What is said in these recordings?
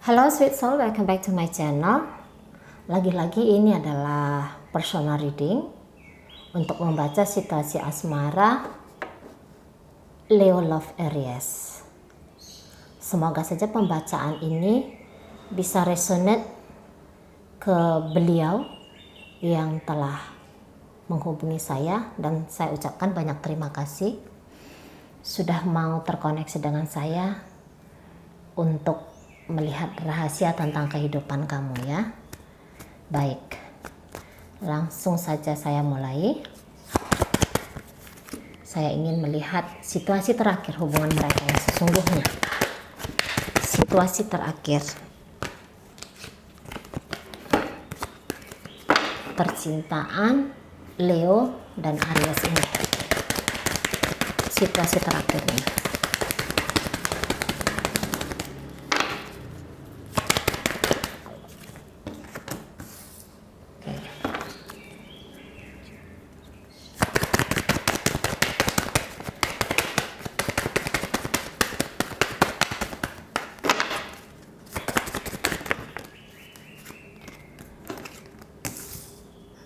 Halo sweet soul, welcome back to my channel. Lagi-lagi ini adalah personal reading untuk membaca situasi asmara Leo Love Aries. Semoga saja pembacaan ini bisa resonate ke beliau yang telah menghubungi saya, dan saya ucapkan banyak terima kasih sudah mau terkoneksi dengan saya untuk melihat rahasia tentang kehidupan kamu ya. Baik, langsung saja saya mulai. Saya ingin melihat situasi terakhir hubungan mereka yang sesungguhnya. Situasi terakhir percintaan Leo dan Aries ini. Situasi terakhirnya.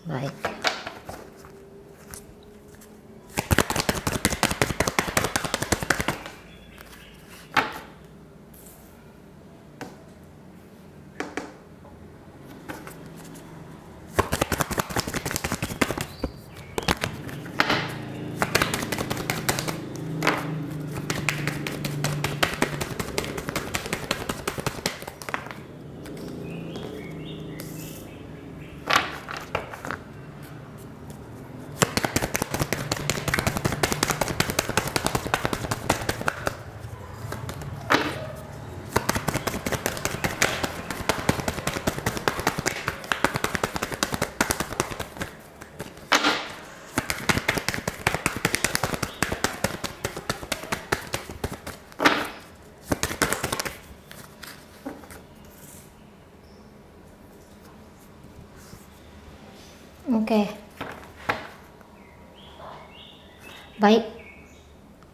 Baik. Oke. Baik.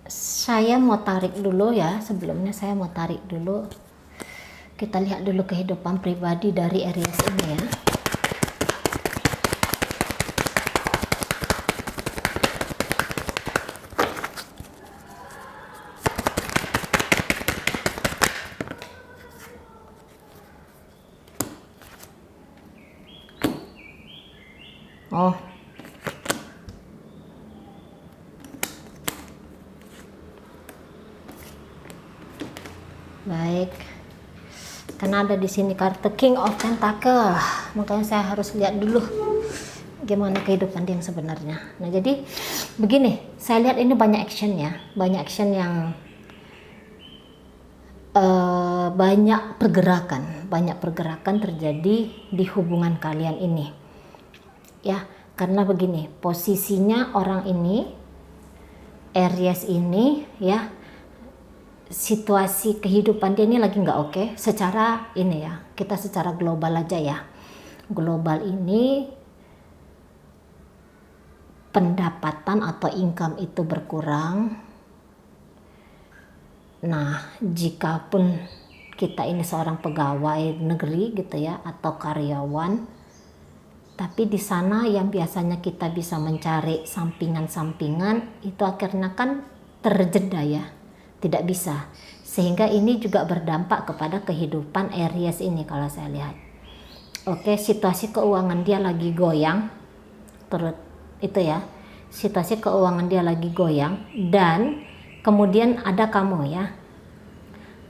Saya mau tarik dulu ya. Sebelumnya saya mau tarik dulu. Kita lihat dulu kehidupan pribadi dari Aries ini ya. Oh. Baik. Karena ada di sini kartu King of Pentacle, makanya saya harus lihat dulu gimana kehidupan dia yang sebenarnya. Nah, jadi begini, saya lihat ini banyak action ya, banyak action yang banyak pergerakan terjadi di hubungan kalian ini. Ya, karena begini, posisinya orang ini, Aries ini ya, situasi kehidupan dia ini lagi nggak oke. Secara ini ya, kita secara global aja ya. Global ini pendapatan atau income itu berkurang. Nah, jikapun kita ini seorang pegawai negeri gitu ya, atau karyawan, tapi di sana yang biasanya kita bisa mencari sampingan-sampingan itu akhirnya kan terjeda ya, tidak bisa. Sehingga ini juga berdampak kepada kehidupan Aries ini kalau saya lihat. Oke, situasi keuangan dia lagi goyang. Terus itu ya, situasi keuangan dia lagi goyang, dan kemudian ada kamu ya.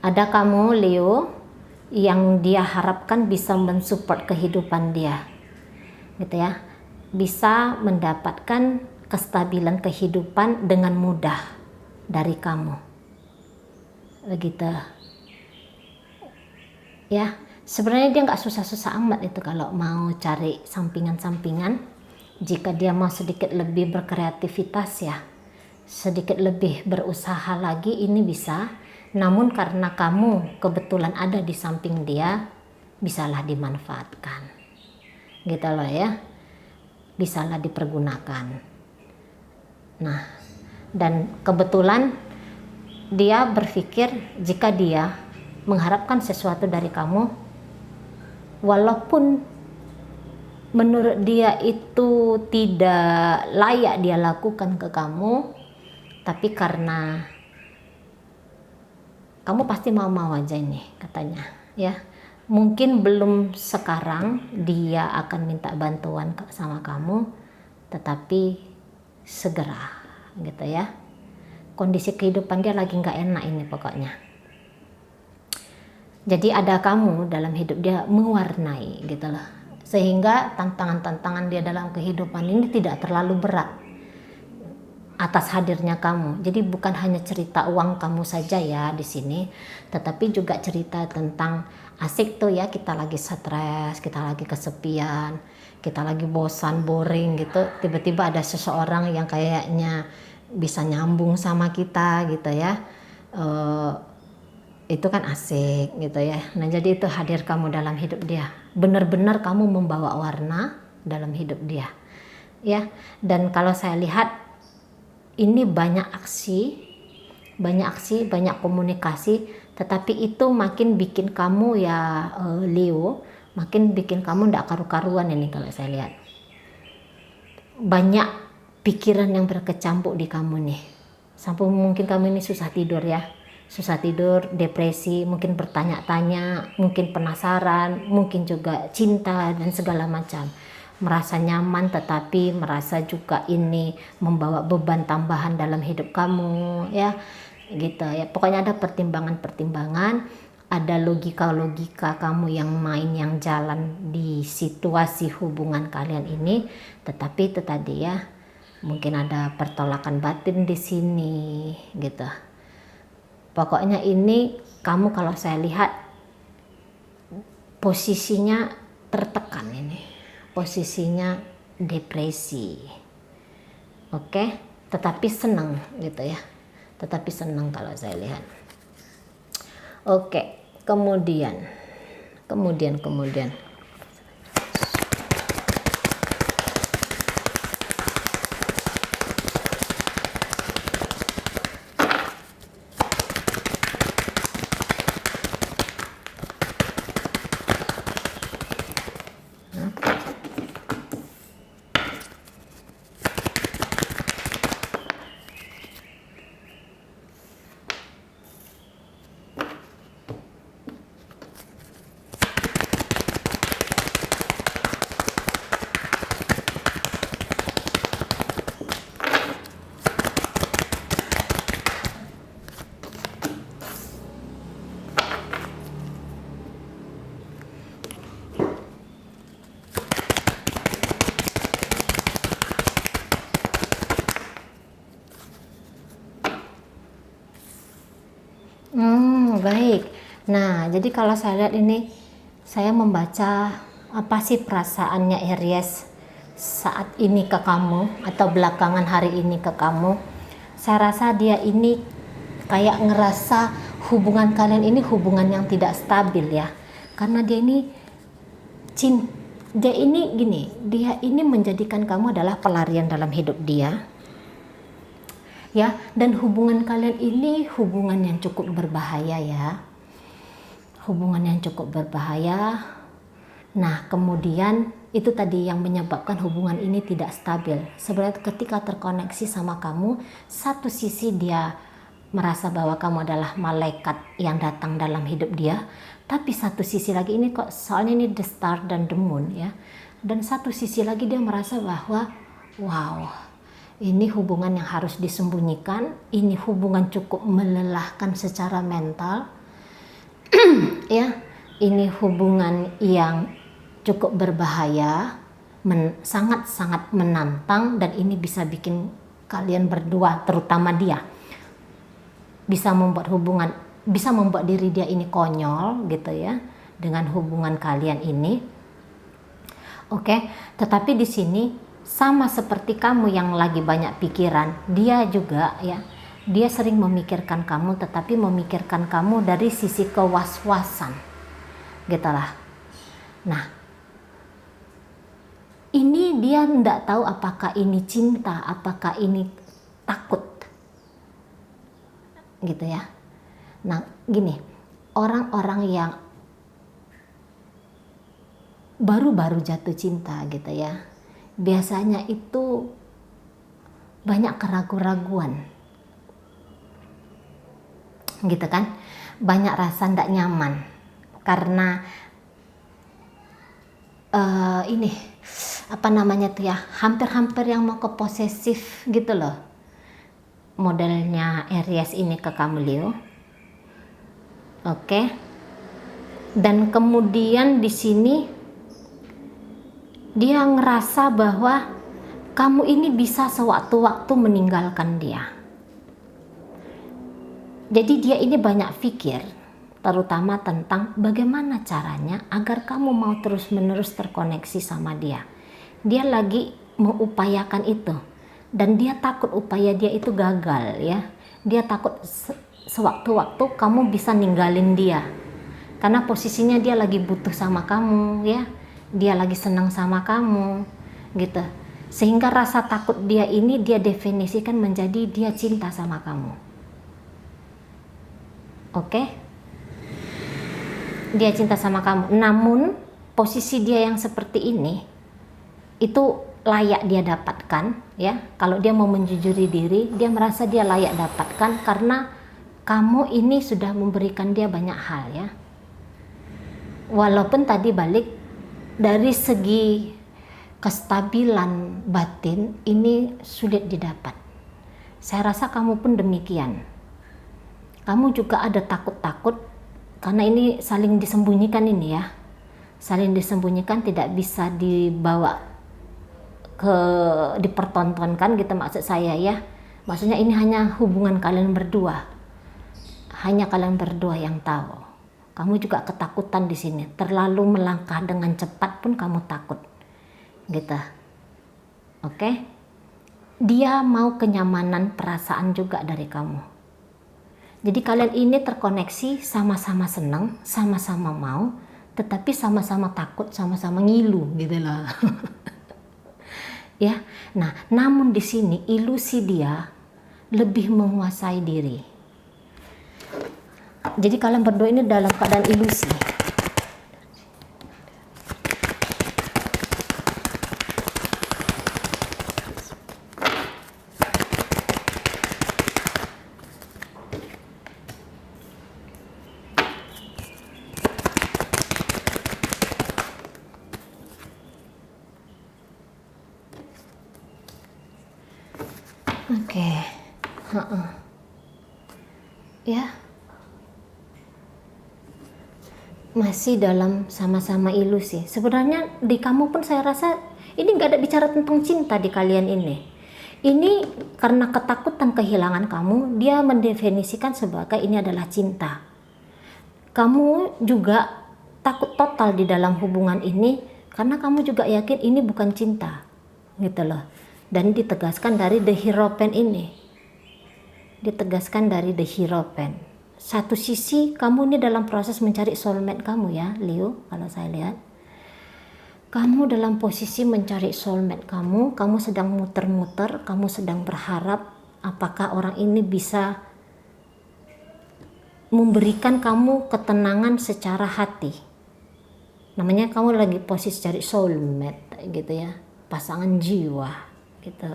Ada kamu Leo yang dia harapkan bisa mensupport kehidupan dia. Gitu ya, bisa mendapatkan kestabilan kehidupan dengan mudah dari kamu, begitu ya. Sebenarnya dia nggak susah-susah amat itu kalau mau cari sampingan-sampingan. Jika dia mau sedikit lebih berkreativitas ya, sedikit lebih berusaha lagi, ini bisa. Namun karena kamu kebetulan ada di samping dia, bisalah dimanfaatkan gitu loh ya, bisalah dipergunakan. Nah, dan kebetulan dia berpikir jika dia mengharapkan sesuatu dari kamu, walaupun menurut dia itu tidak layak dia lakukan ke kamu, tapi karena kamu pasti mau-mau aja ini katanya ya. Mungkin belum sekarang dia akan minta bantuan sama kamu, tetapi segera gitu ya. Kondisi kehidupan dia lagi nggak enak ini pokoknya. Jadi ada kamu dalam hidup dia mewarnai gitu loh. Sehingga tantangan-tantangan dia dalam kehidupan ini tidak terlalu berat atas hadirnya kamu. Jadi bukan hanya cerita uang kamu saja ya di sini, tetapi juga cerita tentang asik tuh ya, kita lagi stres, kita lagi kesepian, kita lagi bosan, boring gitu. Tiba-tiba ada seseorang yang kayaknya bisa nyambung sama kita gitu ya. Itu kan asik gitu ya. Nah jadi itu hadir kamu dalam hidup dia, benar-benar kamu membawa warna dalam hidup dia ya. Dan kalau saya lihat ini banyak aksi, banyak komunikasi, tetapi itu makin bikin kamu ya Leo, makin bikin kamu ndak karu-karuan ini kalau saya lihat. Banyak pikiran yang berkecamuk di kamu nih, sampai mungkin kamu ini susah tidur ya. Susah tidur, depresi, mungkin bertanya-tanya, mungkin penasaran, mungkin juga cinta dan segala macam. Merasa nyaman tetapi merasa juga ini membawa beban tambahan dalam hidup kamu ya. Gitu ya. Pokoknya ada pertimbangan-pertimbangan, ada logika-logika kamu yang main, yang jalan di situasi hubungan kalian ini, tetapi itu tadi ya, mungkin ada pertolakan batin di sini gitu. Pokoknya ini kamu kalau saya lihat posisinya tertekan ini, posisinya depresi. Oke, tetapi senang gitu ya, tetapi senang kalau saya lihat. Oke, kemudian baik. Nah, jadi kalau saya lihat ini, saya membaca apa sih perasaannya Aries saat ini ke kamu atau belakangan hari ini ke kamu. Saya rasa dia ini kayak ngerasa hubungan kalian ini hubungan yang tidak stabil ya. Karena dia ini dia ini menjadikan kamu adalah pelarian dalam hidup dia. Ya, dan hubungan kalian ini hubungan yang cukup berbahaya ya. Hubungan yang cukup berbahaya. Nah, kemudian itu tadi yang menyebabkan hubungan ini tidak stabil. Sebenarnya ketika terkoneksi sama kamu, satu sisi dia merasa bahwa kamu adalah malaikat yang datang dalam hidup dia, tapi satu sisi lagi ini kok soalnya ini the star dan the moon ya. Dan satu sisi lagi dia merasa bahwa wow, ini hubungan yang harus disembunyikan, ini hubungan cukup melelahkan secara mental, ya, ini hubungan yang cukup berbahaya, sangat-sangat menantang, dan ini bisa bikin kalian berdua, terutama dia, bisa membuat diri dia ini konyol gitu ya, dengan hubungan kalian ini. Oke, tetapi di sini sama seperti kamu yang lagi banyak pikiran, dia juga ya, dia sering memikirkan kamu, tetapi memikirkan kamu dari sisi kewas-wasan gitulah. Nah, ini dia tidak tahu apakah ini cinta, apakah ini takut gitu ya. Nah gini, orang-orang yang baru-baru jatuh cinta gitu ya, biasanya itu banyak keraguan-raguan gitu kan, banyak rasa tidak nyaman karena ini apa namanya tuh ya, hampir-hampir yang mau ke posesif gitu loh modelnya Aries ini ke kamu Leo. Oke. Dan kemudian di sini dia ngerasa bahwa kamu ini bisa sewaktu-waktu meninggalkan dia. Jadi dia ini banyak pikir, terutama tentang bagaimana caranya agar kamu mau terus-menerus terkoneksi sama dia. Dia lagi mengupayakan itu, dan dia takut upaya dia itu gagal ya. Dia takut sewaktu-waktu kamu bisa ninggalin dia, karena posisinya dia lagi butuh sama kamu ya, dia lagi senang sama kamu gitu. Sehingga rasa takut dia ini dia definisikan menjadi dia cinta sama kamu. Oke? Dia cinta sama kamu. Namun posisi dia yang seperti ini itu layak dia dapatkan ya. Kalau dia mau menjujuri diri, dia merasa dia layak dapatkan karena kamu ini sudah memberikan dia banyak hal ya. Walaupun tadi balik dari segi kestabilan batin ini sulit didapat. Saya rasa kamu pun demikian. Kamu juga ada takut-takut karena ini saling disembunyikan ini ya. Saling disembunyikan, tidak bisa dibawa ke dipertontonkan gitu maksud saya ya. Maksudnya ini hanya hubungan kalian berdua. Hanya kalian berdua yang tahu. Kamu juga ketakutan di sini. Terlalu melangkah dengan cepat pun kamu takut. Gitu. Oke? Dia mau kenyamanan perasaan juga dari kamu. Jadi kalian ini terkoneksi, sama-sama senang, sama-sama mau, tetapi sama-sama takut, sama-sama ngilu gitu lah. Ya. Nah, namun di sini ilusi dia lebih menguasai diri. Jadi kalian berdua ini dalam keadaan ilusi. Oke. Ya. Masih dalam sama-sama ilusi. Sebenarnya di kamu pun saya rasa ini nggak ada bicara tentang cinta di kalian ini. Ini karena ketakutan kehilangan kamu, dia mendefinisikan sebagai ini adalah cinta. Kamu juga takut total di dalam hubungan ini karena kamu juga yakin ini bukan cinta, gitu loh. Dan ditegaskan dari the Hierophant ini. Ditegaskan dari the Hierophant. Satu sisi kamu ini dalam proses mencari soulmate kamu ya, Leo, kalau saya lihat. Kamu dalam posisi mencari soulmate kamu sedang muter-muter, kamu sedang berharap apakah orang ini bisa memberikan kamu ketenangan secara hati. Namanya kamu lagi posisi cari soulmate gitu ya, pasangan jiwa gitu.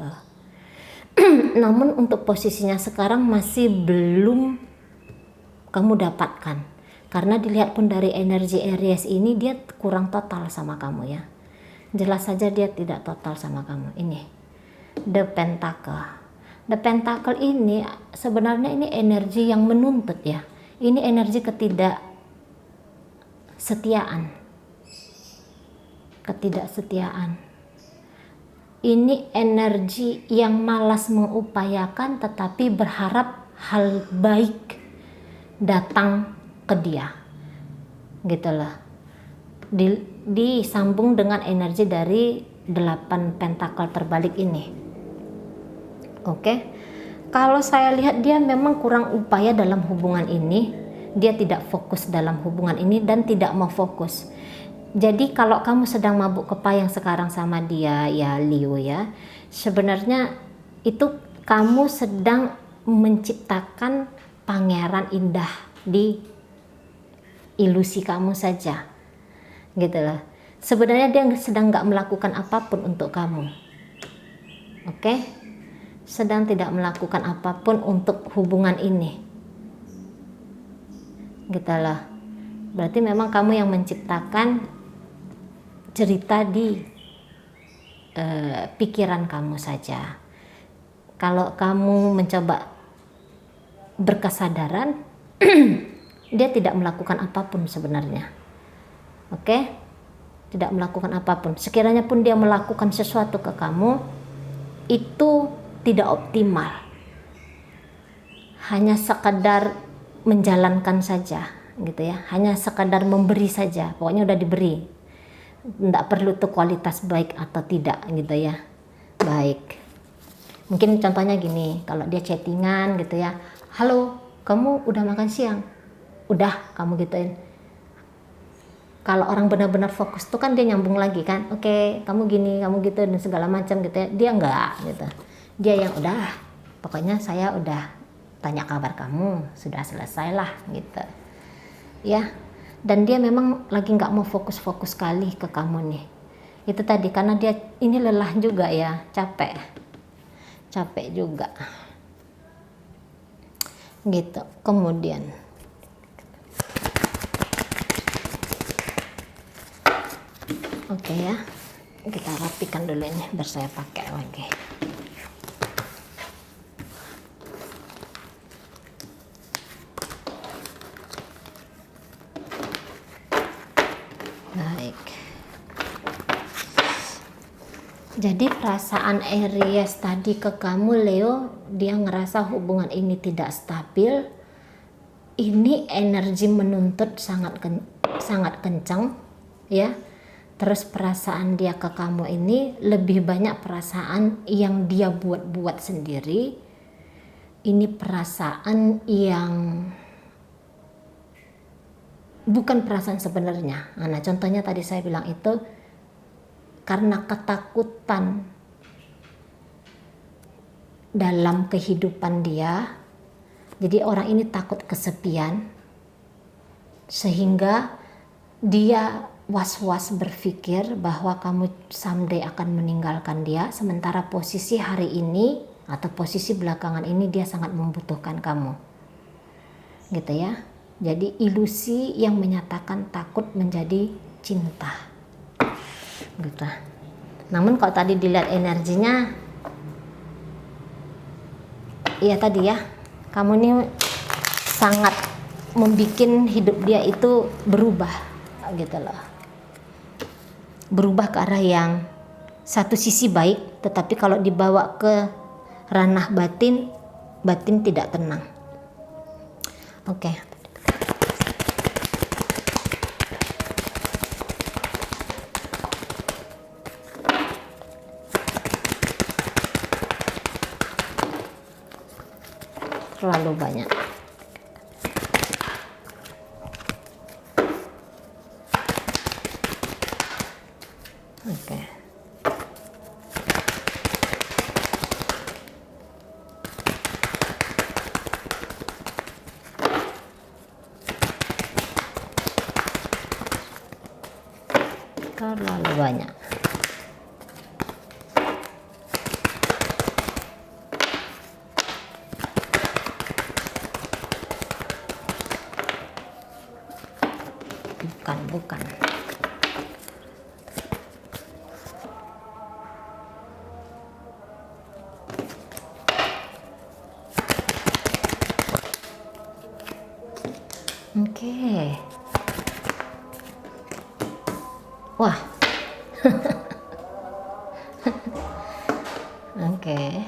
Namun untuk posisinya sekarang masih belum kamu dapatkan, karena dilihat pun dari energi Aries ini dia kurang total sama kamu ya. Jelas saja dia tidak total sama kamu. Ini The Pentacle. The Pentacle ini sebenarnya ini energi yang menuntut ya. Ini energi ketidaksetiaan. Ini energi yang malas mengupayakan tetapi berharap hal baik datang ke dia. Gitu loh. Disambung dengan energi dari 8 pentakel terbalik ini. Oke. Kalau saya lihat dia memang kurang upaya dalam hubungan ini. Dia tidak fokus dalam hubungan ini dan tidak mau fokus. Jadi kalau kamu sedang mabuk kepayang sekarang sama dia ya Leo ya, sebenarnya itu kamu sedang menciptakan pangeran indah di ilusi kamu saja, gitu loh. Sebenarnya dia sedang nggak melakukan apapun untuk kamu, oke? Sedang tidak melakukan apapun untuk hubungan ini, gitu loh. Berarti memang kamu yang menciptakan cerita di pikiran kamu saja. Kalau kamu mencoba berkesadaran, dia tidak melakukan apapun sebenarnya, oke? Tidak melakukan apapun. Sekiranya pun dia melakukan sesuatu ke kamu, itu tidak optimal, hanya sekadar menjalankan saja, gitu ya, hanya sekadar memberi saja, pokoknya udah diberi, tidak perlu tuh kualitas baik atau tidak, gitu ya. Baik, mungkin contohnya gini, kalau dia chattingan gitu ya, halo kamu udah makan siang? Udah, kamu gituin. Kalau orang benar-benar fokus tuh kan dia nyambung lagi kan, oke kamu gini, kamu gitu dan segala macam gitu ya. Dia enggak gitu, dia yang udah, pokoknya saya udah tanya kabar kamu, sudah selesai lah gitu ya. Dan dia memang lagi nggak mau fokus-fokus sekali ke kamu nih, itu tadi karena dia ini lelah juga ya, capek juga gitu. Kemudian oke ya, kita rapikan dulu ini biar saya pakai lagi. Baik, jadi perasaan Aries tadi ke kamu Leo, dia ngerasa hubungan ini tidak stabil, ini energi menuntut sangat kencang ya. Terus perasaan dia ke kamu ini lebih banyak perasaan yang dia buat-buat sendiri. Ini perasaan yang bukan perasaan sebenarnya. Nah, contohnya tadi saya bilang itu karena ketakutan dalam kehidupan dia. Jadi orang ini takut kesepian, sehingga dia was-was berpikir bahwa kamu someday akan meninggalkan dia, sementara posisi hari ini atau posisi belakangan ini dia sangat membutuhkan kamu, gitu ya. Jadi ilusi yang menyatakan takut menjadi cinta, gitu. Namun kalau tadi dilihat energinya, iya tadi ya, kamu ini sangat membuat hidup dia itu berubah, gitu loh. Berubah ke arah yang satu sisi baik, tetapi kalau dibawa ke ranah batin, batin tidak tenang. Oke. Terlalu banyak. Oke. Terlalu banyak. Bukan. Oke. Wah. Oke.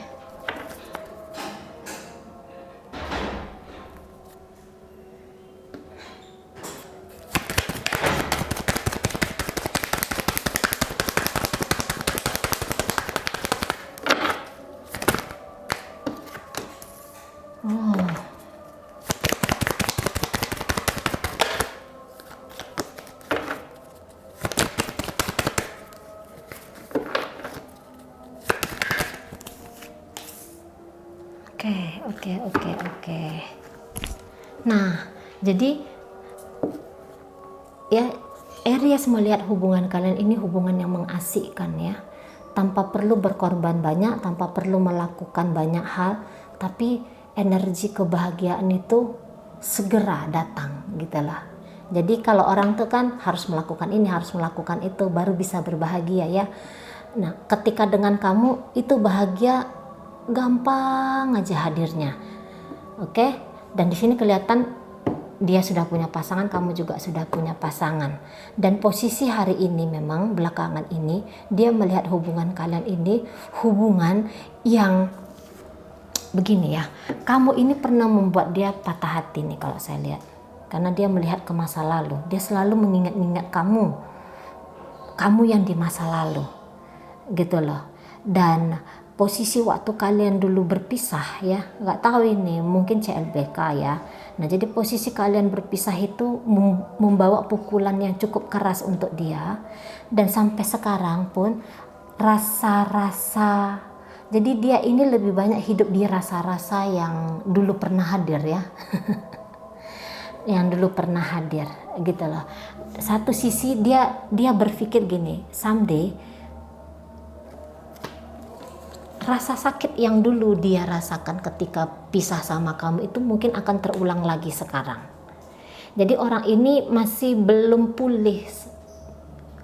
Oke. Nah, jadi ya, Aries melihat hubungan kalian ini hubungan yang mengasihkan ya, tanpa perlu berkorban banyak, tanpa perlu melakukan banyak hal, tapi energi kebahagiaan itu segera datang gitulah. Jadi kalau orang tuh kan harus melakukan ini, harus melakukan itu baru bisa berbahagia ya. Nah, ketika dengan kamu itu bahagia gampang aja hadirnya. Oke? Dan di sini kelihatan dia sudah punya pasangan, kamu juga sudah punya pasangan. Dan posisi hari ini memang belakangan ini dia melihat hubungan kalian ini hubungan yang begini ya. Kamu ini pernah membuat dia patah hati nih kalau saya lihat. Karena dia melihat ke masa lalu. Dia selalu mengingat-ingat kamu. Kamu yang di masa lalu. Gitu loh. Dan posisi waktu kalian dulu berpisah ya, nggak tahu ini mungkin CLBK ya. Nah, jadi posisi kalian berpisah itu membawa pukulan yang cukup keras untuk dia, dan sampai sekarang pun rasa-rasa, jadi dia ini lebih banyak hidup di rasa-rasa yang dulu pernah hadir ya. Yang dulu pernah hadir gitu loh. Satu sisi dia berpikir gini, someday rasa sakit yang dulu dia rasakan ketika pisah sama kamu itu mungkin akan terulang lagi sekarang. Jadi orang ini masih belum pulih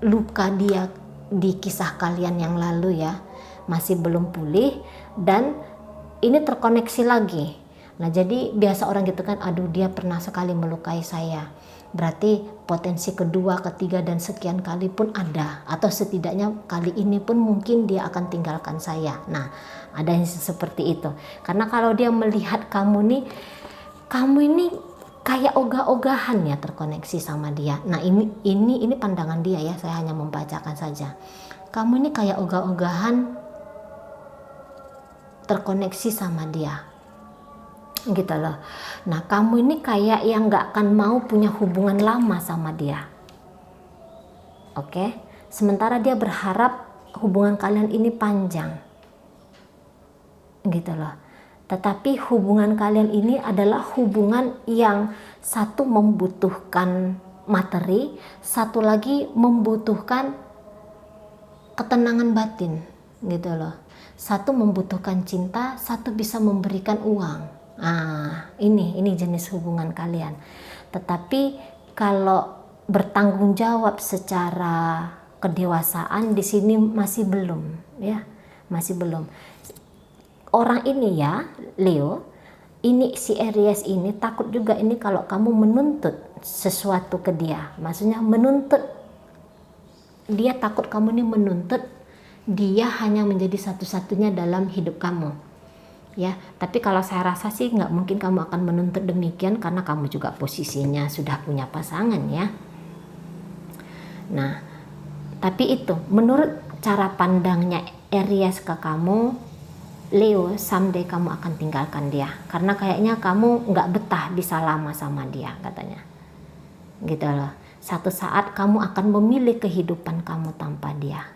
luka dia di kisah kalian yang lalu ya. Masih belum pulih dan ini terkoneksi lagi. Nah, jadi biasa orang gitu kan, aduh dia pernah sekali melukai saya. Berarti potensi kedua, ketiga, dan sekian kali pun ada. Atau setidaknya kali ini pun mungkin dia akan tinggalkan saya. Nah, ada yang seperti itu. Karena kalau dia melihat kamu ini kayak ogah-ogahan ya terkoneksi sama dia. Nah, ini pandangan dia ya, saya hanya membacakan saja. Kamu ini kayak ogah-ogahan terkoneksi sama dia. Gitu loh. Nah, kamu ini kayak yang gak akan mau punya hubungan lama sama dia. Oke? Sementara dia berharap hubungan kalian ini panjang. Gitu loh. Tetapi hubungan kalian ini adalah hubungan yang satu membutuhkan materi, satu lagi membutuhkan ketenangan batin. Gitu loh. Satu membutuhkan cinta, satu bisa memberikan uang. Nah, ini jenis hubungan kalian. Tetapi kalau bertanggung jawab secara kedewasaan di sini masih belum, ya, masih belum. Orang ini ya, Leo, ini si Aries ini takut juga ini kalau kamu menuntut sesuatu ke dia. Maksudnya menuntut, dia takut kamu ini menuntut dia hanya menjadi satu-satunya dalam hidup kamu. Ya, tapi kalau saya rasa sih nggak mungkin kamu akan menuntut demikian karena kamu juga posisinya sudah punya pasangan ya. Nah, tapi itu menurut cara pandangnya Aries ke kamu, Leo, someday kamu akan tinggalkan dia karena kayaknya kamu nggak betah bisa lama sama dia katanya. Gitu loh. Satu saat kamu akan memilih kehidupan kamu tanpa dia.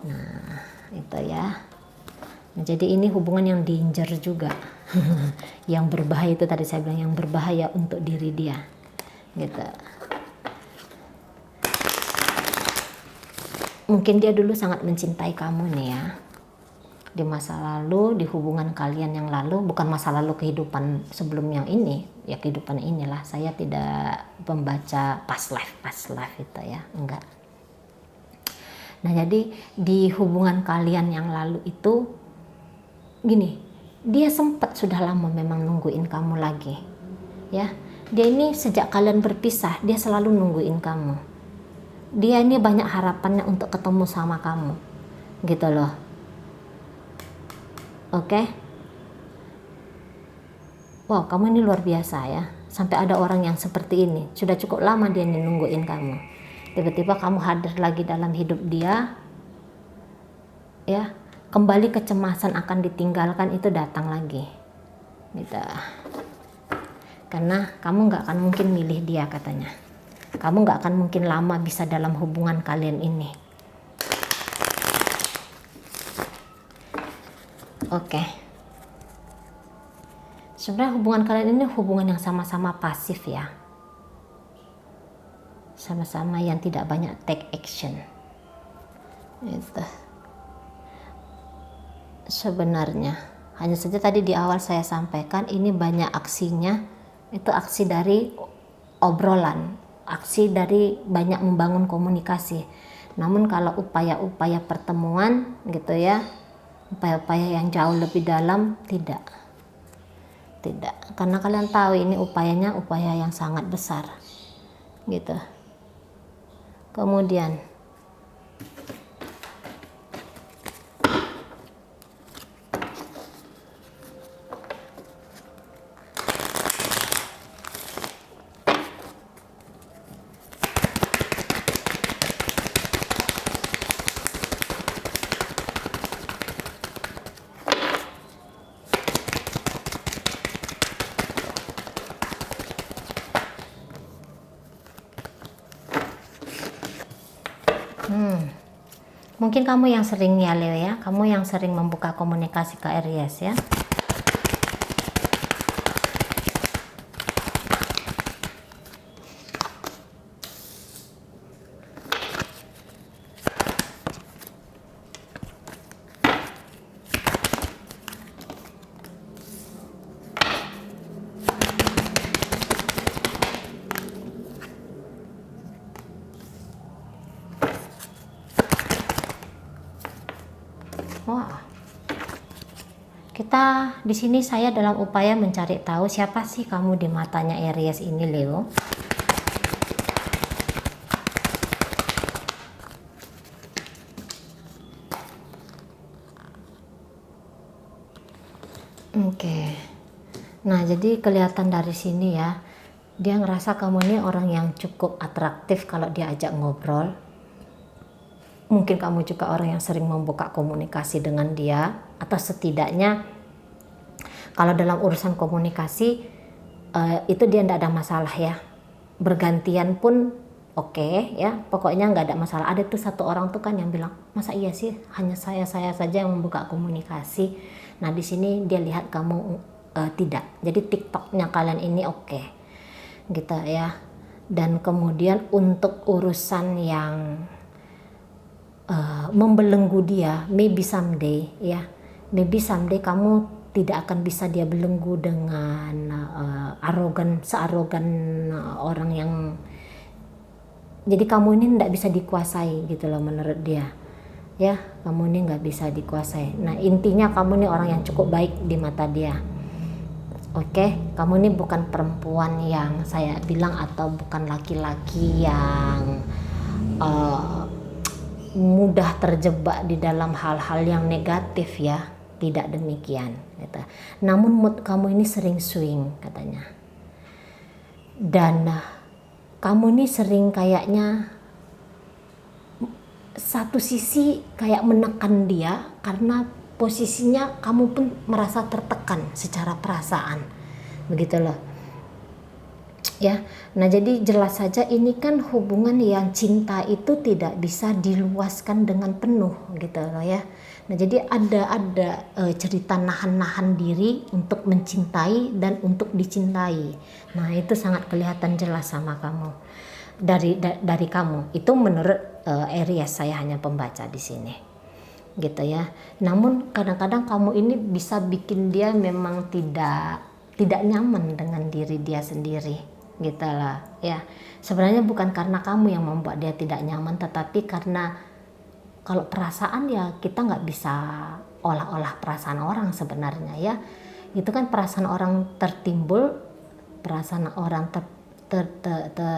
Nah, itu ya. Nah, jadi ini hubungan yang danger juga. Yang berbahaya itu tadi saya bilang, yang berbahaya untuk diri dia. Gitu. Mungkin dia dulu sangat mencintai kamu nih ya. Di masa lalu, di hubungan kalian yang lalu, bukan masa lalu kehidupan sebelum yang ini, ya kehidupan inilah. Saya tidak membaca past life itu ya, enggak. Nah, jadi di hubungan kalian yang lalu itu gini, dia sempat sudah lama memang nungguin kamu lagi ya. Dia ini sejak kalian berpisah dia selalu nungguin kamu. Dia ini banyak harapannya untuk ketemu sama kamu gitu loh. Oke. Wow, kamu ini luar biasa ya, sampai ada orang yang seperti ini. Sudah cukup lama dia ini nungguin kamu, tiba-tiba kamu hadir lagi dalam hidup dia ya. Kembali kecemasan akan ditinggalkan itu datang lagi gitu. Karena kamu nggak akan mungkin milih dia katanya. Kamu nggak akan mungkin lama bisa dalam hubungan kalian ini. Oke. Sebenarnya hubungan kalian ini hubungan yang sama-sama pasif ya. sama-sama yang tidak banyak take action. Itu sebenarnya hanya saja tadi di awal saya sampaikan ini banyak aksinya, itu aksi dari obrolan, aksi dari banyak membangun komunikasi. Namun kalau upaya-upaya pertemuan gitu ya, upaya-upaya yang jauh lebih dalam, tidak, karena kalian tahu ini upayanya upaya yang sangat besar gitu. Kemudian mungkin kamu yang sering ya Leo ya, kamu yang sering membuka komunikasi ke Aries ya. Wah, kita di sini saya dalam upaya mencari tahu siapa sih kamu di matanya Aries ini Leo. Oke. Nah, jadi kelihatan dari sini ya, dia ngerasa kamu ini orang yang cukup atraktif kalau diajak ngobrol. Mungkin kamu juga orang yang sering membuka komunikasi dengan dia, atau setidaknya kalau dalam urusan komunikasi itu dia tidak ada masalah ya. Bergantian pun oke ya, pokoknya nggak ada masalah. Ada tuh satu orang tuh kan yang bilang, masa iya sih hanya saya saja yang membuka komunikasi. Nah di sini dia lihat kamu tidak. Jadi TikToknya kalian ini oke, gitu ya. Dan kemudian untuk urusan yang membelenggu dia, maybe someday ya, maybe someday kamu tidak akan bisa dia belenggu dengan searogan orang yang, jadi kamu ini tidak bisa dikuasai gitu loh menurut dia ya, kamu ini nggak bisa dikuasai. Nah intinya kamu ini orang yang cukup baik di mata dia. Oke, kamu ini bukan perempuan yang saya bilang, atau bukan laki-laki yang mudah terjebak di dalam hal-hal yang negatif ya, tidak demikian gitu. Namun mood kamu ini sering swing katanya, dan kamu ini sering kayaknya satu sisi kayak menekan dia karena posisinya kamu pun merasa tertekan secara perasaan, begitu loh ya. Nah jadi jelas saja ini kan hubungan yang cinta itu tidak bisa diluaskan dengan penuh gitu loh ya. Nah jadi ada cerita nahan-nahan diri untuk mencintai dan untuk dicintai. Nah itu sangat kelihatan jelas sama kamu, dari kamu itu menurut Aries. Saya hanya pembaca di sini gitu ya. Namun kadang-kadang kamu ini bisa bikin dia memang tidak nyaman dengan diri dia sendiri gitu lah ya. Sebenarnya bukan karena kamu yang membuat dia tidak nyaman, tetapi karena kalau perasaan ya kita nggak bisa olah-olah perasaan orang sebenarnya ya. Itu kan perasaan orang tertimbul, perasaan orang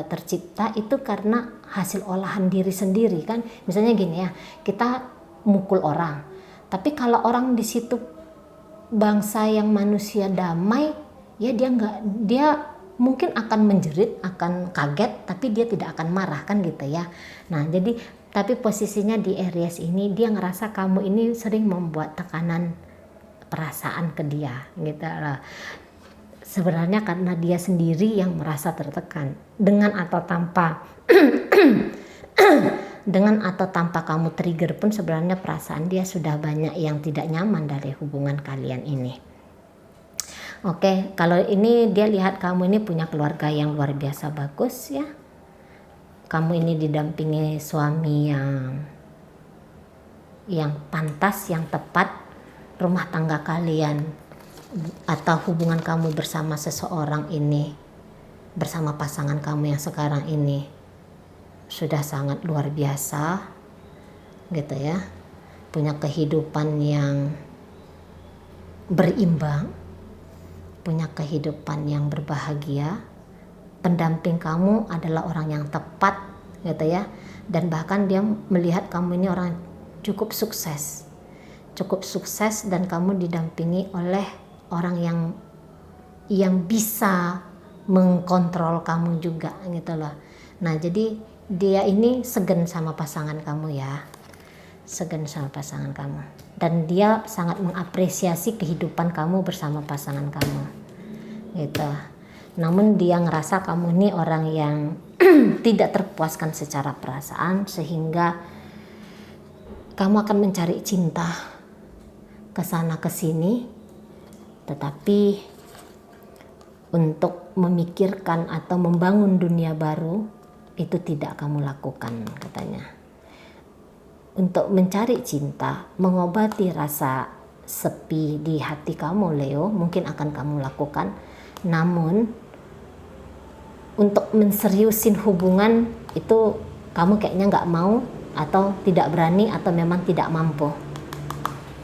tercipta itu karena hasil olahan diri sendiri kan. Misalnya gini ya, kita mukul orang, tapi kalau orang di situ bangsa yang manusia damai ya, dia mungkin akan menjerit, akan kaget, tapi dia tidak akan marah kan gitu ya. Nah jadi tapi posisinya di Aries ini dia ngerasa kamu ini sering membuat tekanan perasaan ke dia gitu loh. Sebenarnya karena dia sendiri yang merasa tertekan, dengan atau tanpa dengan atau tanpa kamu trigger pun sebenarnya perasaan dia sudah banyak yang tidak nyaman dari hubungan kalian ini. Oke, kalau ini dia lihat kamu ini punya keluarga yang luar biasa bagus ya. kamu ini didampingi suami yang pantas, yang tepat, rumah tangga kalian atau hubungan kamu bersama seseorang ini, bersama pasangan kamu yang sekarang ini sudah sangat luar biasa gitu ya, punya kehidupan yang berimbang, punya kehidupan yang berbahagia, pendamping kamu adalah orang yang tepat gitu ya, dan bahkan dia melihat kamu ini orang cukup sukses dan kamu didampingi oleh orang yang bisa mengkontrol kamu juga gitu loh. Nah jadi dia ini segan sama pasangan kamu ya, segan sama pasangan kamu, dan dia sangat mengapresiasi kehidupan kamu bersama pasangan kamu gitu. Namun dia ngerasa kamu ini orang yang tidak terpuaskan secara perasaan, sehingga kamu akan mencari cinta kesana kesini, tetapi untuk memikirkan atau membangun dunia baru itu tidak kamu lakukan katanya. Untuk mencari cinta, mengobati rasa sepi di hati kamu Leo, mungkin akan kamu lakukan. Namun untuk menseriusin hubungan itu kamu kayaknya nggak mau, atau tidak berani, atau memang tidak mampu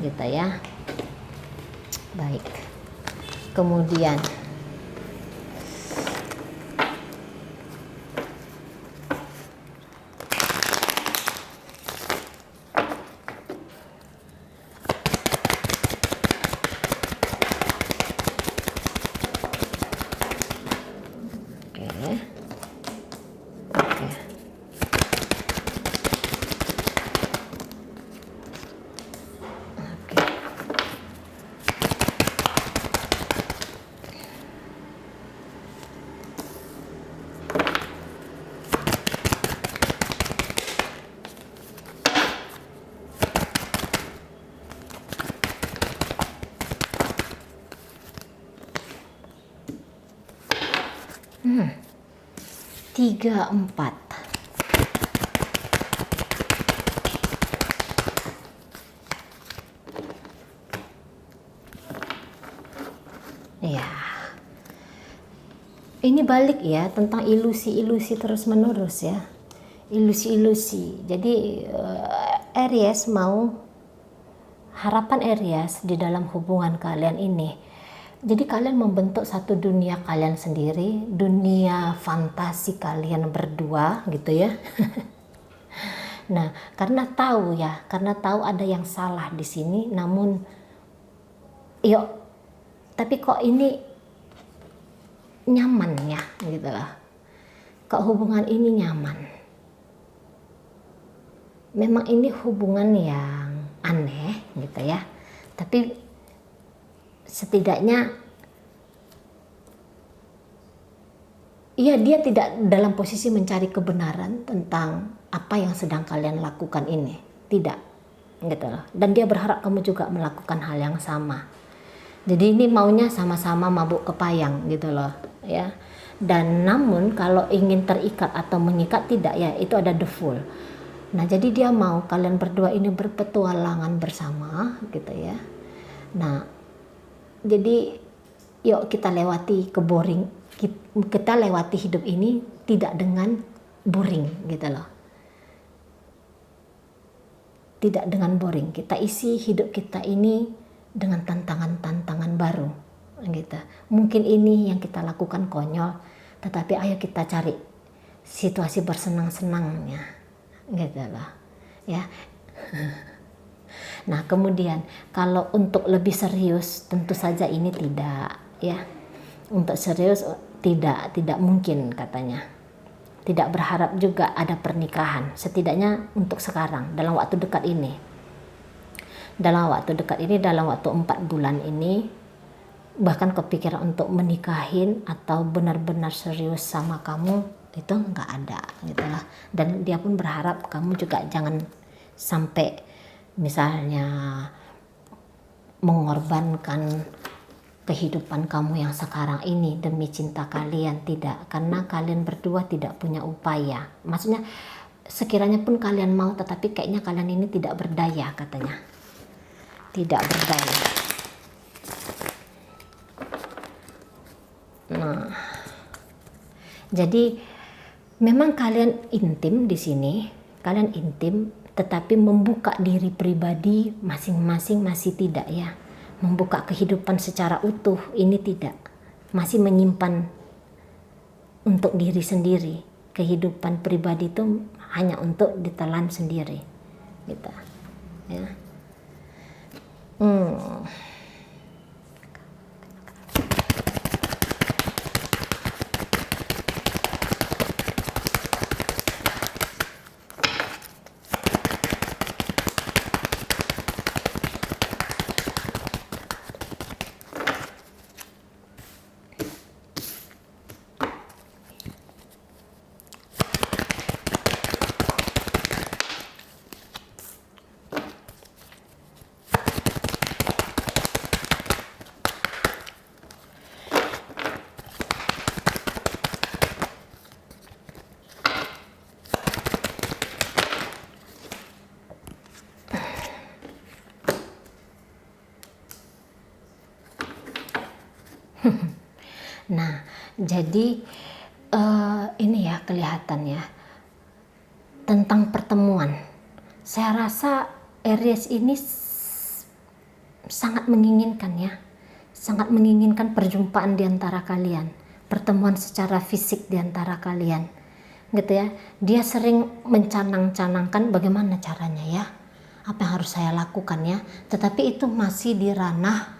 gitu ya. Baik, kemudian tiga empat. Ya, ini balik ya tentang ilusi-ilusi terus menerus ya, ilusi-ilusi. Jadi Aries harapan Aries di dalam hubungan kalian ini, jadi kalian membentuk satu dunia kalian sendiri, dunia fantasi kalian berdua gitu ya. Nah, karena tahu ada yang salah di sini, namun tapi kok ini nyaman ya gitu loh. Kok hubungan ini nyaman. Memang ini hubungan yang aneh gitu ya. Tapi setidaknya dia tidak dalam posisi mencari kebenaran tentang apa yang sedang kalian lakukan ini, tidak gitu loh. Dan dia berharap kamu juga melakukan hal yang sama. Jadi ini maunya sama-sama mabuk kepayang gitu loh ya. Dan namun kalau ingin terikat atau mengikat tidak ya, itu ada the fool. Nah jadi dia mau kalian berdua ini berpetualangan bersama gitu ya. Nah jadi yuk kita lewati kita lewati hidup ini tidak dengan boring gitu loh. Tidak dengan boring, kita isi hidup kita ini dengan tantangan-tantangan baru gitu. Mungkin ini yang kita lakukan konyol, tetapi ayo kita cari situasi bersenang-senangnya gitu loh ya. Nah kemudian kalau untuk lebih serius tentu saja ini tidak ya, untuk serius tidak tidak mungkin, katanya tidak berharap juga ada pernikahan, setidaknya untuk sekarang, dalam waktu dekat ini. Dalam waktu dekat ini, dalam waktu 4 bulan ini, bahkan kepikiran untuk menikahin atau benar-benar serius sama kamu itu nggak ada gitu lah. Dan dia pun berharap kamu juga jangan sampai misalnya mengorbankan kehidupan kamu yang sekarang ini demi cinta kalian, tidak, karena kalian berdua tidak punya upaya. Maksudnya sekiranya pun kalian mau, tetapi kayaknya kalian ini tidak berdaya, katanya tidak berdaya. Nah, jadi memang kalian intim di sini, kalian intim, tetapi membuka diri pribadi masing-masing masih tidak ya. Membuka kehidupan secara utuh ini tidak. Masih menyimpan untuk diri sendiri. Kehidupan pribadi itu hanya untuk ditelan sendiri. Gitu. Ya. Nah, jadi ini ya kelihatan ya tentang pertemuan. Saya rasa Aries ini sangat menginginkan ya, sangat menginginkan perjumpaan di antara kalian, pertemuan secara fisik di antara kalian, gitu ya. Dia sering mencanang-canangkan bagaimana caranya ya, apa yang harus saya lakukan ya, tetapi itu masih di ranah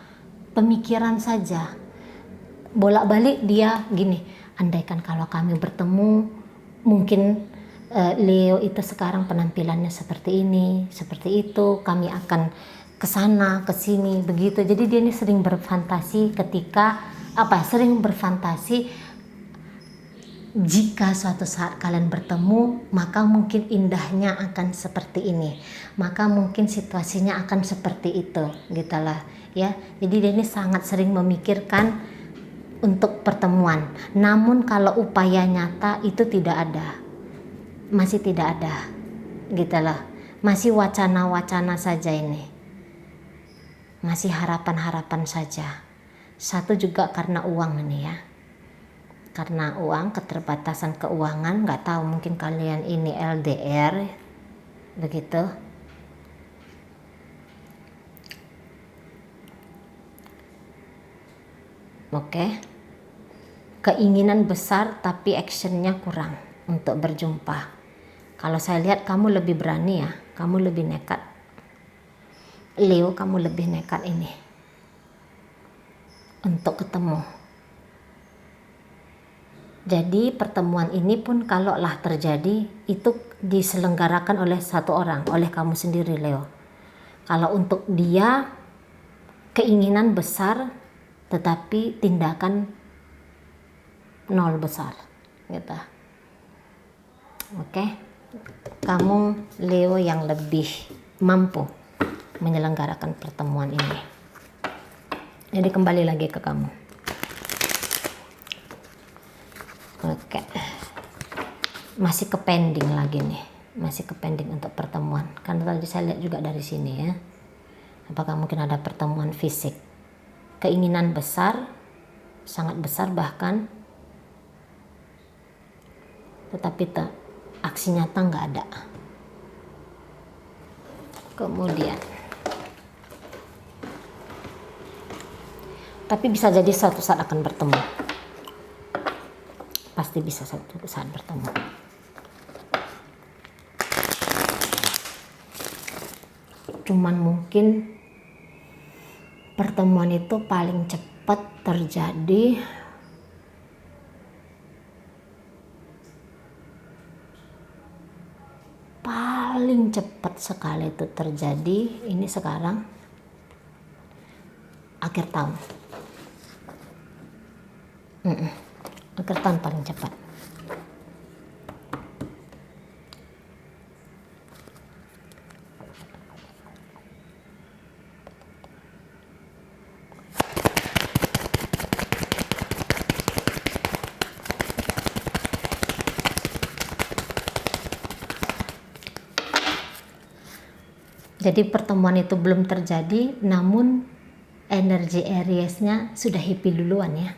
pemikiran saja. Bolak-balik dia gini, andaikan kalau kami bertemu, mungkin Leo itu sekarang penampilannya seperti ini, seperti itu, kami akan ke sana, ke sini, begitu. Jadi dia ini sering berfantasi ketika sering berfantasi jika suatu saat kalian bertemu, maka mungkin indahnya akan seperti ini, maka mungkin situasinya akan seperti itu, gitulah ya. Jadi dia ini sangat sering memikirkan untuk pertemuan. Namun kalau upaya nyata itu tidak ada, masih tidak ada, gitulah. Masih wacana-wacana saja ini, masih harapan-harapan saja. Satu juga karena uang ini ya, karena uang, keterbatasan keuangan. Nggak tahu, mungkin kalian ini LDR begitu. Oke. Keinginan besar tapi actionnya kurang untuk berjumpa. Kalau saya lihat kamu lebih berani ya, kamu lebih nekat. Leo, kamu lebih nekat ini untuk ketemu. Jadi pertemuan ini pun kalaulah terjadi, itu diselenggarakan oleh satu orang, oleh kamu sendiri Leo. Kalau untuk dia, keinginan besar tetapi tindakan nol besar gitu. Oke. Kamu Leo yang lebih mampu menyelenggarakan pertemuan ini. Jadi kembali lagi ke kamu. Oke. Masih ke pending lagi nih, masih ke pending untuk pertemuan. Karena tadi saya lihat juga dari sini ya, apakah mungkin ada pertemuan fisik. Keinginan besar, sangat besar bahkan, tetapi aksi nyata nggak ada. Kemudian tapi bisa jadi suatu saat akan bertemu, pasti bisa suatu saat bertemu. Cuman mungkin pertemuan itu paling cepat terjadi paling cepat sekali itu terjadi ini sekarang akhir tahun. Akhir tahun paling cepat. Jadi pertemuan itu belum terjadi, namun energi Aries-nya sudah happy duluan ya.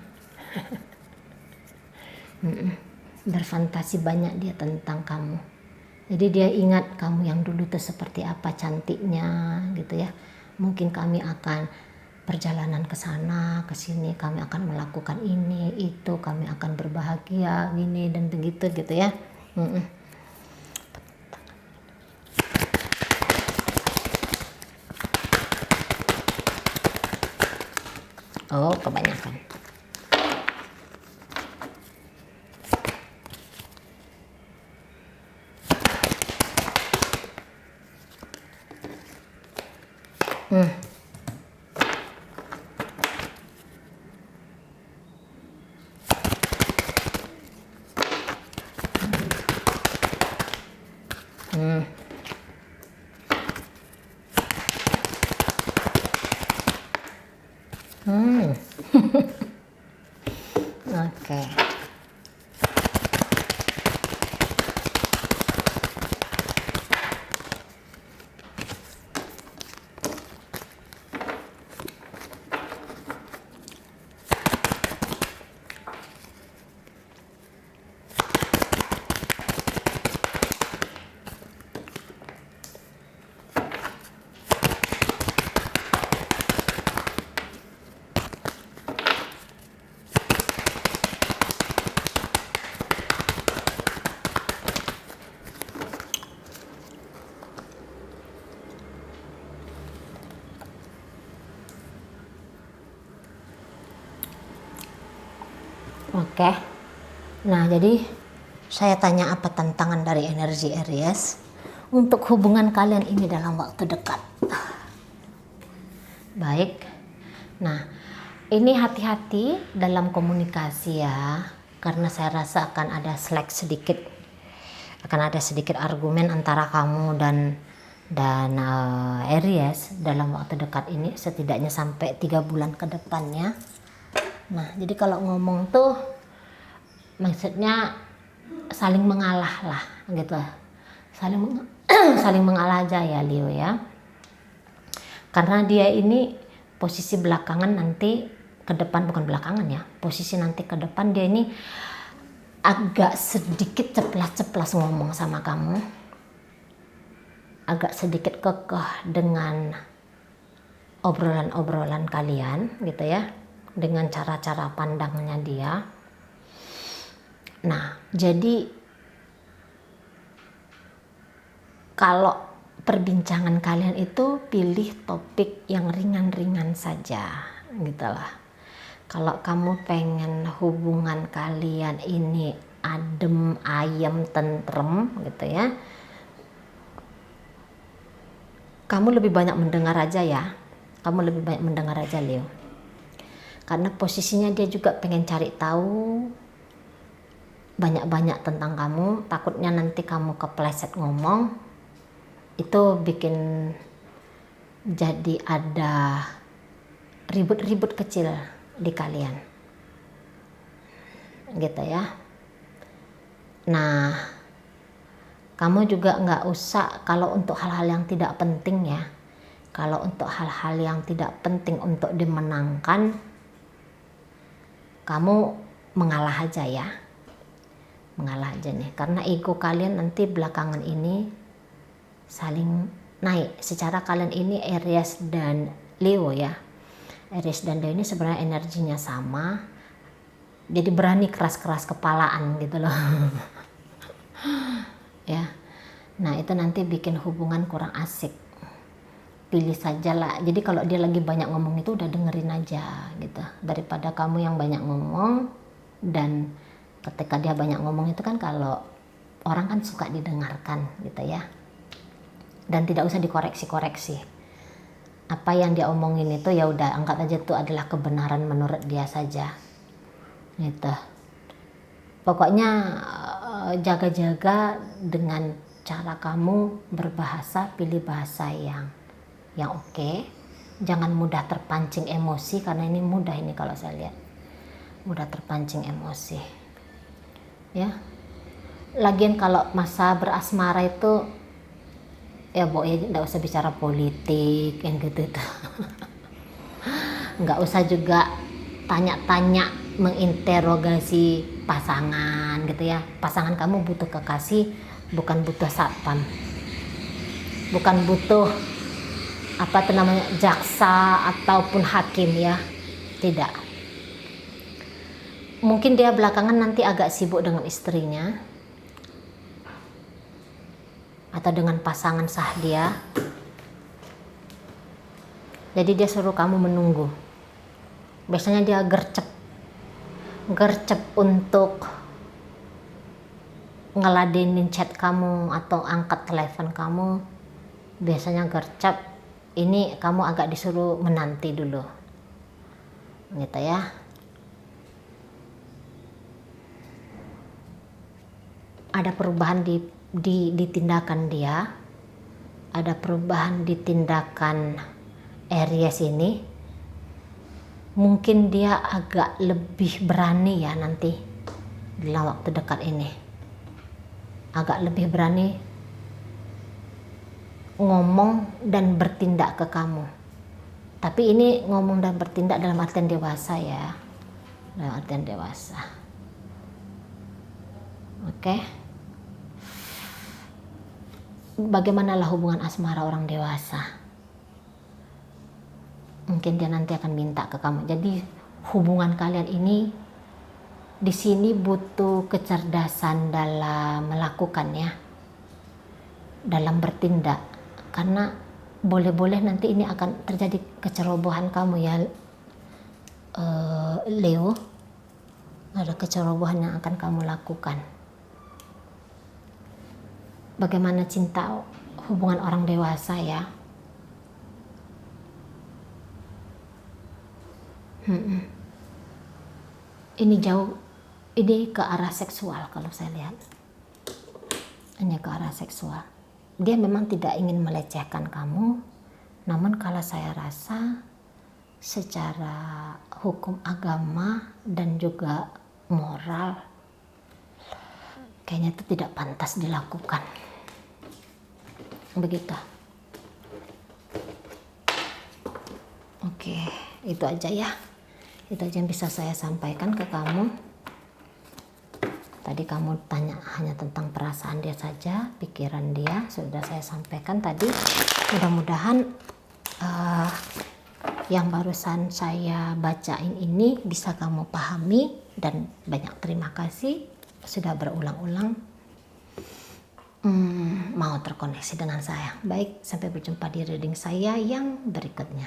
Berfantasi banyak dia tentang kamu. Jadi dia ingat kamu yang dulu tuh seperti apa cantiknya gitu ya. Mungkin kami akan perjalanan ke sana, ke sini, kami akan melakukan ini, itu, kami akan berbahagia, gini dan begitu gitu ya. Oh, kebanyakan. Oke. Oke. Nah, jadi saya tanya apa tantangan dari energi Aries untuk hubungan kalian ini dalam waktu dekat. Baik. Nah, ini hati-hati dalam komunikasi ya, karena saya rasa akan ada slack sedikit. Akan ada sedikit argumen antara kamu dan Aries dalam waktu dekat ini, setidaknya sampai 3 bulan ke depannya. Nah, jadi kalau ngomong tuh maksudnya saling mengalah lah gitu. Saling mengalah aja ya Leo ya. Karena dia ini posisi belakangan nanti ke depan, bukan belakangan ya. Posisi nanti ke depan dia ini agak sedikit ceplas-ceplas ngomong sama kamu. Agak sedikit kekeh dengan obrolan-obrolan kalian gitu ya. Dengan cara-cara pandangnya dia. Nah, jadi kalau perbincangan kalian itu pilih topik yang ringan-ringan saja gitu lah. Kalau kamu pengen hubungan kalian ini adem, ayem, tentrem gitu ya, kamu lebih banyak mendengar aja ya. Kamu lebih banyak mendengar aja Leo. Karena posisinya dia juga pengen cari tahu banyak-banyak tentang kamu. Takutnya nanti kamu kepleset ngomong, itu bikin jadi ada ribut-ribut kecil di kalian gitu ya. Nah, kamu juga nggak usah, kalau untuk hal-hal yang tidak penting ya, kalau untuk hal-hal yang tidak penting untuk dimenangkan, kamu mengalah aja ya, mengalah aja nih, karena ego kalian nanti belakangan ini saling naik. Secara kalian ini Aries dan Leo ya, Aries dan Leo ini sebenarnya energinya sama, jadi berani keras-keras kepalaan gitu loh. Ya, nah itu nanti bikin hubungan kurang asik. Pilih saja lah. Jadi kalau dia lagi banyak ngomong itu udah dengerin aja gitu, daripada kamu yang banyak ngomong. Dan ketika dia banyak ngomong itu kan, kalau orang kan suka didengarkan gitu ya, dan tidak usah dikoreksi-koreksi. Apa yang dia omongin itu ya udah angkat aja, itu adalah kebenaran menurut dia saja gitu. Pokoknya jaga-jaga dengan cara kamu berbahasa, pilih bahasa yang oke. Jangan mudah terpancing emosi, karena ini mudah ini kalau saya lihat, mudah terpancing emosi ya. Lagian kalau masa berasmara itu Ya pokoknya nggak usah bicara politik yang gitu itu. Nggak usah juga tanya-tanya menginterogasi pasangan gitu ya. Pasangan kamu butuh kekasih, bukan butuh satpam, bukan butuh apa itu namanya jaksa ataupun hakim ya, tidak. Mungkin dia belakangan nanti agak sibuk dengan istrinya atau dengan pasangan sah dia, jadi dia suruh kamu menunggu. Biasanya dia gercep untuk ngeladenin chat kamu atau angkat telepon kamu, biasanya gercep. Ini kamu agak disuruh menanti dulu gitu ya. Ada perubahan di tindakan dia, ada perubahan di tindakan Aries ini. Mungkin dia agak lebih berani ya nanti dalam waktu dekat ini, agak lebih berani ngomong dan bertindak ke kamu. Tapi ini ngomong dan bertindak dalam artian dewasa ya, dalam artian dewasa. Oke. Bagaimanalah hubungan asmara orang dewasa? Mungkin dia nanti akan minta ke kamu. Jadi hubungan kalian ini di sini butuh kecerdasan dalam melakukannya, dalam bertindak. Karena boleh-boleh nanti ini akan terjadi kecerobohan kamu ya Leo. Ada kecerobohan yang akan kamu lakukan. Bagaimana cinta hubungan orang dewasa ya. Ini jauh, ini ke arah seksual kalau saya lihat. Ini ke arah seksual. Dia memang tidak ingin melecehkan kamu, namun kalau saya rasa secara hukum agama dan juga moral kayaknya itu tidak pantas dilakukan. Begitu. Oke, itu aja ya. Itu aja yang bisa saya sampaikan ke kamu. Tadi kamu tanya hanya tentang perasaan dia saja, pikiran dia sudah saya sampaikan tadi. Mudah-mudahan yang barusan saya bacain ini bisa kamu pahami, dan banyak terima kasih sudah berulang-ulang mau terkoneksi dengan saya. Baik, sampai berjumpa di reading saya yang berikutnya.